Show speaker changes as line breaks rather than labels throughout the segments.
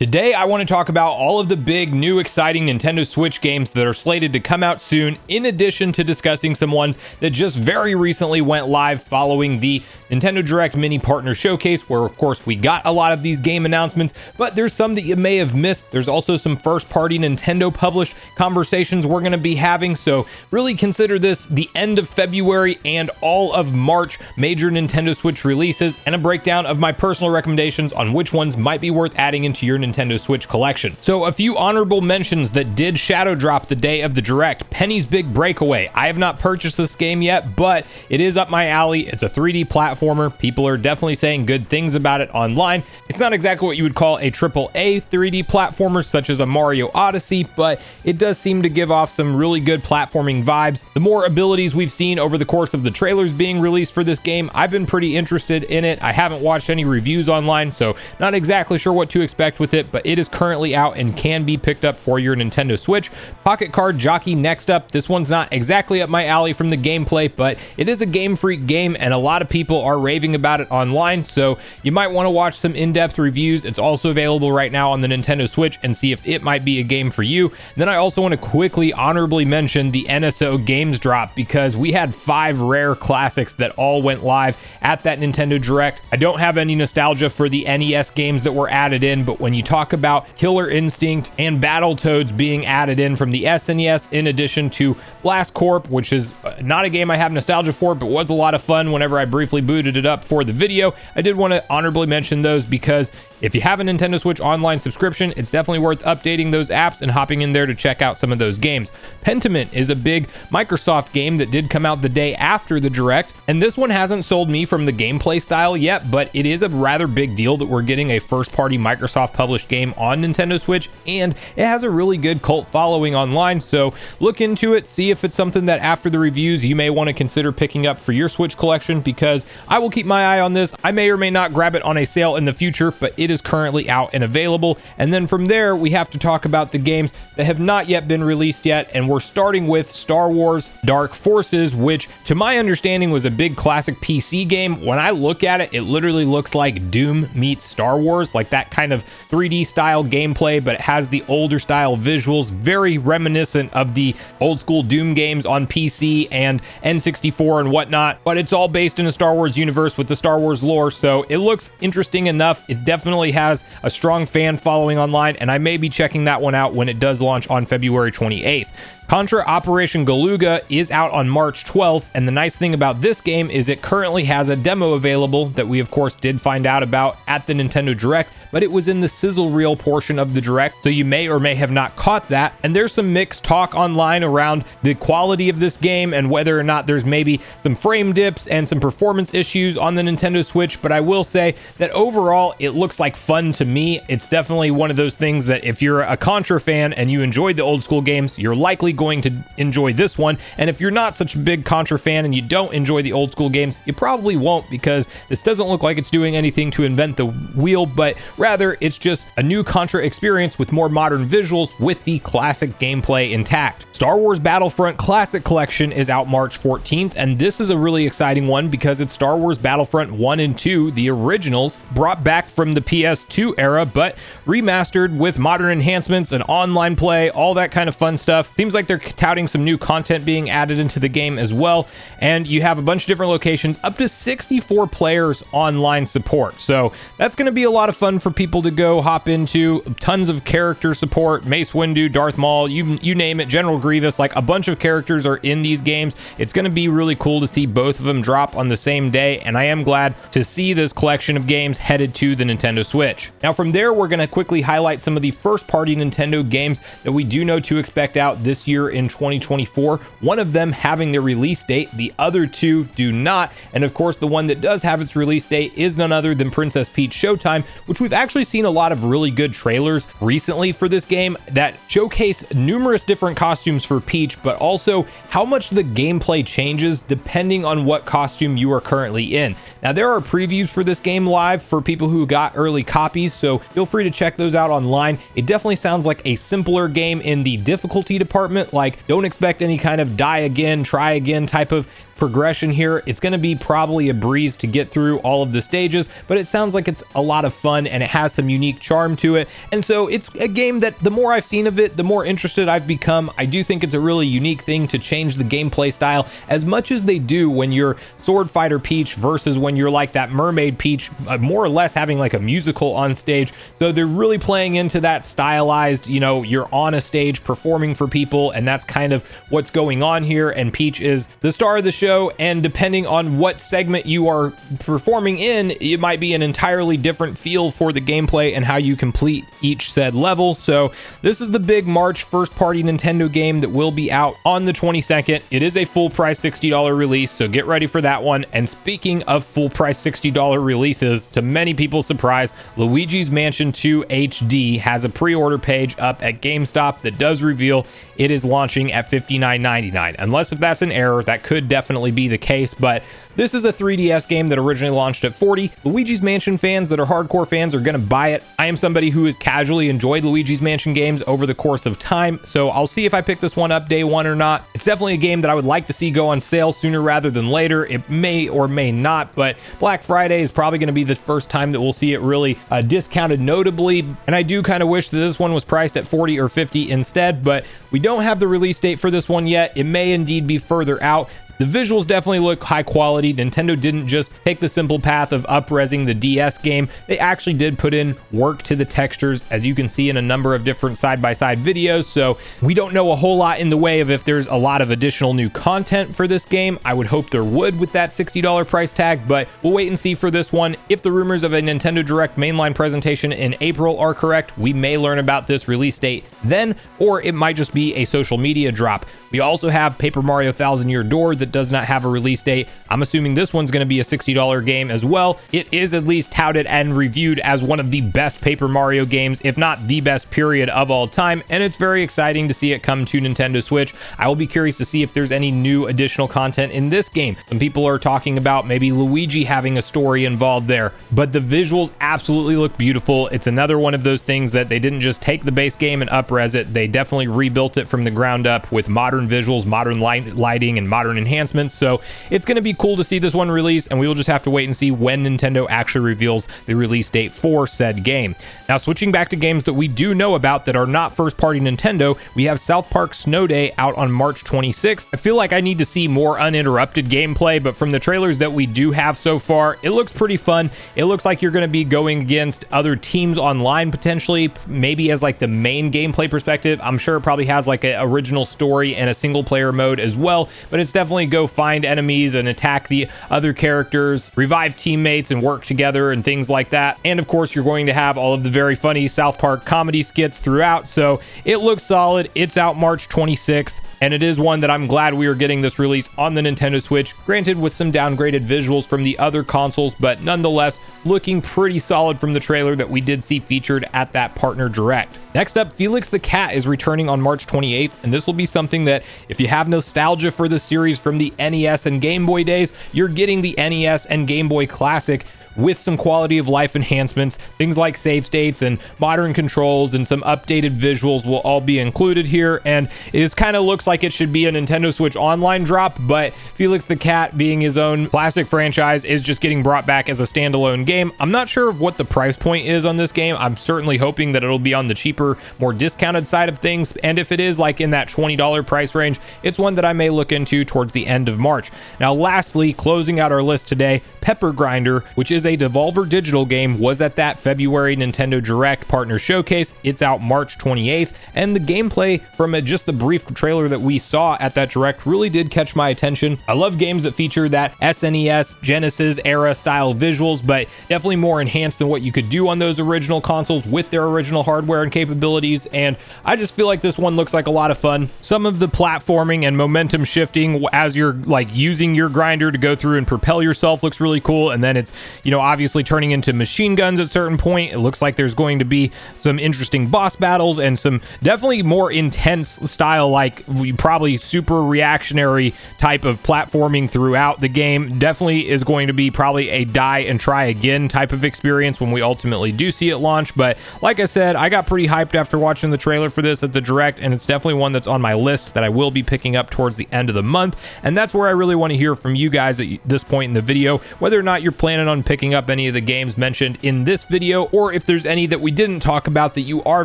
Today, I want to talk about all of the big, new, exciting Nintendo Switch games that are slated to come out soon, in addition to discussing some ones that just very recently went live following the Nintendo Direct Mini Partner Showcase, where, of course, we got a lot of these game announcements, but there's some that you may have missed. There's also some first-party Nintendo-published conversations we're going to be having, so really consider this the end of February and all of March major Nintendo Switch releases, and a breakdown of my personal recommendations on which ones might be worth adding into your Nintendo Switch collection. So a few honorable mentions that did shadow drop the day of the Direct. Penny's Big Breakaway. I have not purchased this game yet, but it is up my alley. It's a 3D platformer. People are definitely saying good things about it online. It's not exactly what you would call a AAA 3D platformer such as a Mario Odyssey, but it does seem to give off some really good platforming vibes. The more abilities we've seen over the course of the trailers being released for this game, I've been pretty interested in it. I haven't watched any reviews online, so not exactly sure what to expect with it, but it is currently out and can be picked up for your Nintendo Switch. Pocket Card Jockey next up. This one's not exactly up my alley from the gameplay, but it is a Game Freak game and a lot of people are raving about it online, so you might want to watch some in-depth reviews. It's also available right now on the Nintendo Switch and see if it might be a game for you. And then I also want to quickly honorably mention the NSO Games Drop, because we had 5 rare classics that all went live at that Nintendo Direct. I don't have any nostalgia for the NES games that were added in, but when you talk about Killer Instinct and Battletoads being added in from the SNES, in addition to Blast Corp, which is not a game I have nostalgia for, but was a lot of fun whenever I briefly booted it up for the video, I did want to honorably mention those, because if you have a Nintendo Switch online subscription, it's definitely worth updating those apps and hopping in there to check out some of those games. Penmint is a big Microsoft game that did come out the day after the Direct, and this one hasn't sold me from the gameplay style yet, but it is a rather big deal that we're getting a first-party Microsoft published game on Nintendo Switch, and it has a really good cult following online, so look into it, see if it's something that after the reviews you may want to consider picking up for your Switch collection, because I will keep my eye on this. I may or may not grab it on a sale in the future, but it is currently out and available. And then from there, we have to talk about the games that have not yet been released yet, and we're starting with Star Wars Dark Forces, which to my understanding was a big classic PC game. When I look at it, it literally looks like Doom meets Star Wars, like that kind of 3D style gameplay, but it has the older style visuals, very reminiscent of the old school Doom games on PC and N64 and whatnot, but it's all based in a Star Wars universe with the Star Wars lore, so it looks interesting enough. It definitely has a strong fan following online, and I may be checking that one out when it does launch on February 28th. Contra Operation Galuga is out on March 12th, and the nice thing about this game is it currently has a demo available that we of course did find out about at the Nintendo Direct, but it was in the sizzle reel portion of the Direct, so you may or may have not caught that, and there's some mixed talk online around the quality of this game and whether or not there's maybe some frame dips and some performance issues on the Nintendo Switch, but I will say that overall it looks like fun to me. It's definitely one of those things that if you're a Contra fan and you enjoyed the old school games, you're likely going to enjoy this one, and if you're not such a big Contra fan and you don't enjoy the old school games, you probably won't, because this doesn't look like it's doing anything to invent the wheel, but rather it's just a new Contra experience with more modern visuals with the classic gameplay intact. Star Wars Battlefront Classic Collection is out March 14th, and this is a really exciting one because it's Star Wars Battlefront 1 and 2, the originals, brought back from the PS2 era, but remastered with modern enhancements and online play, all that kind of fun stuff. Seems like they're touting some new content being added into the game as well, and you have a bunch of different locations, up to 64 players online support, so that's going to be a lot of fun for people to go hop into. Tons of character support, Mace Windu, Darth Maul, you name it, General Grievous, like a bunch of characters are in these games. It's going to be really cool to see both of them drop on the same day, and I am glad to see this collection of games headed to the Nintendo Switch. Now from there, we're going to quickly highlight some of the first-party Nintendo games that we do know to expect out this year in 2024, one of them having their release date, the other two do not, and of course the one that does have its release date is none other than Princess Peach Showtime, which we've actually seen a lot of really good trailers recently for this game that showcase numerous different costumes for Peach, but also how much the gameplay changes depending on what costume you are currently in. Now there are previews for this game live for people who got early copies, so feel free to check those out online. It definitely sounds like a simpler game in the difficulty department, like don't expect any kind of die again, try again type of progression here. It's going to be probably a breeze to get through all of the stages, but it sounds like it's a lot of fun and it has some unique charm to it. And so it's a game that the more I've seen of it, the more interested I've become. I do think it's a really unique thing to change the gameplay style as much as they do when you're Sword Fighter Peach versus when you're like that Mermaid Peach, more or less having like a musical on stage. So they're really playing into that stylized, you're on a stage performing for people, and that's kind of what's going on here. And Peach is the star of the show, and depending on what segment you are performing in, it might be an entirely different feel for the gameplay and how you complete each said level. So this is the big March first party Nintendo game that will be out on the 22nd. It is a full price $60 release, so get ready for that one. And speaking of full price $60 releases, to many people's surprise, Luigi's Mansion 2 HD has a pre-order page up at GameStop that does reveal it is launching at $59.99. Unless if that's an error, that could definitely be the case, but this is a 3DS game that originally launched at $40. Luigi's Mansion fans that are hardcore fans are going to buy it. I am somebody who has casually enjoyed Luigi's Mansion games over the course of time, so I'll see if I pick this one up day one or not. It's definitely a game that I would like to see go on sale sooner rather than later. It may or may not, but Black Friday is probably going to be the first time that we'll see it really discounted notably, and I do kind of wish that this one was priced at 40 or 50 instead, but we don't have the release date for this one yet. It may indeed be further out. The visuals definitely look high quality. Nintendo didn't just take the simple path of up-resing the DS game. They actually did put in work to the textures, as you can see in a number of different side-by-side videos. So we don't know a whole lot in the way of if there's a lot of additional new content for this game. I would hope there would with that $60 price tag, but we'll wait and see for this one. If the rumors of a Nintendo Direct mainline presentation in April are correct, we may learn about this release date then, or it might just be a social media drop. We also have Paper Mario Thousand Year Door that does not have a release date. I'm assuming this one's going to be a $60 game as well. It is at least touted and reviewed as one of the best Paper Mario games, if not the best period of all time, and it's very exciting to see it come to Nintendo Switch. I will be curious to see if there's any new additional content in this game. Some people are talking about maybe Luigi having a story involved there, but the visuals absolutely look beautiful. It's another one of those things that they didn't just take the base game and up-res it. They definitely rebuilt it from the ground up with modern visuals, modern lighting, and modern enhancements. So it's going to be cool to see this one release, and we will just have to wait and see when Nintendo actually reveals the release date for said game. Now, switching back to games that we do know about that are not first-party Nintendo, we have South Park Snow Day out on March 26th. I feel like I need to see more uninterrupted gameplay, but from the trailers that we do have so far, it looks pretty fun. It looks like you're going to be going against other teams online potentially, maybe as like the main gameplay perspective. I'm sure it probably has like an original story and a single player mode as well, but it's definitely go find enemies and attack the other characters, revive teammates and work together and things like that. And of course, you're going to have all of the very funny South Park comedy skits throughout. So it looks solid. It's out March 26th. And it is one that I'm glad we are getting this release on the Nintendo Switch, granted with some downgraded visuals from the other consoles, but nonetheless looking pretty solid from the trailer that we did see featured at that partner direct. Next up, Felix the Cat is returning on March 28th, and this will be something that if you have nostalgia for the series from the NES and Game Boy days, you're getting the NES and Game Boy Classic with some quality of life enhancements. Things like save states and modern controls and some updated visuals will all be included here, and it kind of looks like it should be a Nintendo Switch Online drop, but Felix the Cat, being his own classic franchise, is just getting brought back as a standalone game. I'm not sure what the price point is on this game. I'm certainly hoping that it'll be on the cheaper, more discounted side of things, and if it is like in that $20 price range, it's one that I may look into towards the end of March. Now lastly, closing out our list today, Pepper Grinder, which is a Devolver Digital game, was at that February Nintendo Direct partner showcase. It's out March 28th, and the gameplay from just the brief trailer that we saw at that Direct really did catch my attention. I love games that feature that SNES, Genesis era style visuals, but definitely more enhanced than what you could do on those original consoles with their original hardware and capabilities, and I just feel like this one looks like a lot of fun. Some of the platforming and momentum shifting as you're like using your grinder to go through and propel yourself looks really cool, and then it's, obviously turning into machine guns at certain point. It looks like there's going to be some interesting boss battles and some definitely more intense style, like probably super reactionary type of platforming throughout the game. Definitely is going to be probably a die and try again type of experience when we ultimately do see it launch. But like I said, I got pretty hyped after watching the trailer for this at the Direct, and it's definitely one that's on my list that I will be picking up towards the end of the month. And that's where I really want to hear from you guys at this point in the video, whether or not you're planning on picking up any of the games mentioned in this video, or if there's any that we didn't talk about that you are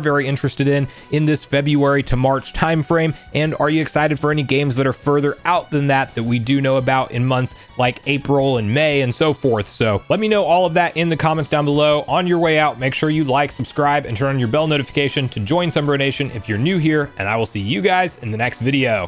very interested in this February to March timeframe. And are you excited for any games that are further out than that we do know about in months like April and May and so forth? So let me know all of that in the comments down below. On your way out, make sure you like, subscribe, and turn on your bell notification to join Sunbro Nation if you're new here, and I will see you guys in the next video.